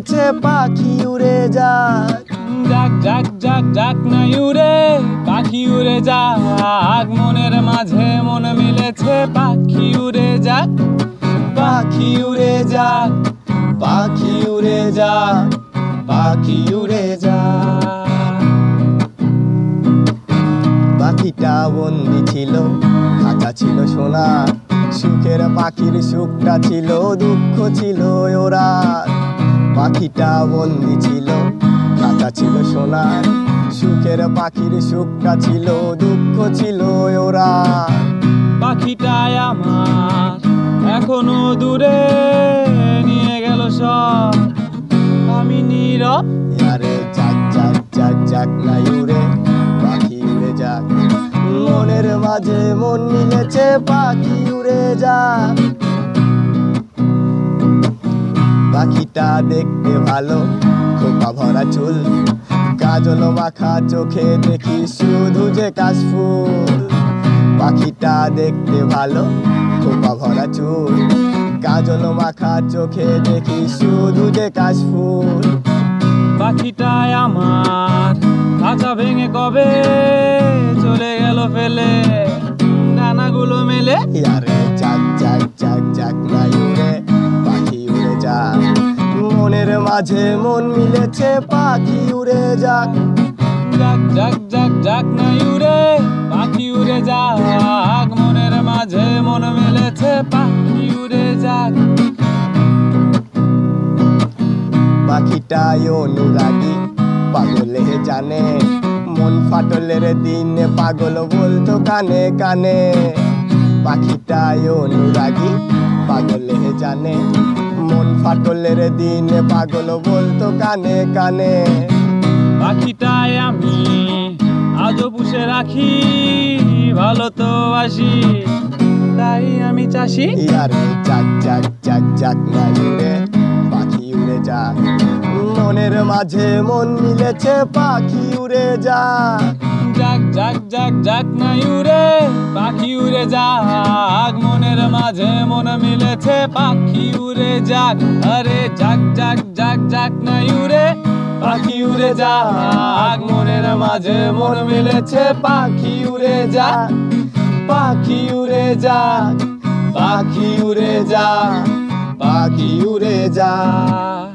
মিলেছে পাখি উড়ে যাক। যাক যাক যাক যাক নাই উড়ে পাখি উড়ে যাক, মনের মাঝে মন মিলেছে পাখি উড়ে যাক। পাখি উড়ে যাক, পাখি উড়ে যাক, পাখি উড়ে যাক। পাখিটা বন্দি ছিল, খাঁচা ছিল সোনা, সুখের পাখির সুখটা ছিল, দুঃখ ছিল ওরা। পাখিটা বন্দি ছিল, খাঁচা ছিল সোনা, সুখের পাখির সুখটা ছিল, দুঃখ ছিল ওরা। পাখিটাই আমার এখনো দূরে, নিয়ে গেল সব আমি নীরব। আরে যাক যাক যাক যাক নাই উড়ে পাখি উড়ে যাক, মনের মাঝে মন মিলেছে পাখি উড়ে যাক। পাখিটা দেখতে ভালো, খোপা ভরা চুল, কাজল মাখা চোখে দেখি শুধু যে কাশফুল। পাখিটা দেখতে ভালো, খোপা ভরা চুল, কাজল মাখা চোখে দেখি শুধু যে কাশফুল। পাখিটাই আমার খাঁচা ভেঙে কবে চলে গেল ফেলে ডানাগুলো মেলে। আরে যাক যাক যাক যাক নাই উড়ে পাখি উড়ে যাক, মনের মাঝে মন মিলেছে পাখি উড়ে যাক। যাক যাক যাক যাক নাই উড়ে পাখি উড়ে যাক, মনের মাঝে মন মিলেছে পাখি উড়ে যাক। পাখিটাই অনুরাগী পাগলে জানে, মন ফাটলের দিনে পাগল বলতো কানে কানে। পাখিটাই অনুরাগী পাগলে জানে, মন ফাটলের দিনে পাগল বলতো কানে কানে। পাখিটাই আমি আজও পুষে রাখি, ভালো তো বাসি তাই আমি চাষি। আরে যাক যাক যাক যাক নাই উড়ে পাখি উড়ে যাক, মনের মাঝে মন মিলেছে পাখি উড়ে যাক। যাক যাক যাক যাক নাই উড়ে পাখি উড়ে যাক, মনের মাঝে মন মিলেছে পাখি উড়ে যাক। আরে যাক যাক যাক যাক নাই উড়ে পাখি উড়ে যাক, মনের মাঝে মন মিলেছে পাখি উড়ে যাক। পাখি উড়ে যাক, পাখি উড়ে যাক, পাখি উড়ে যাক।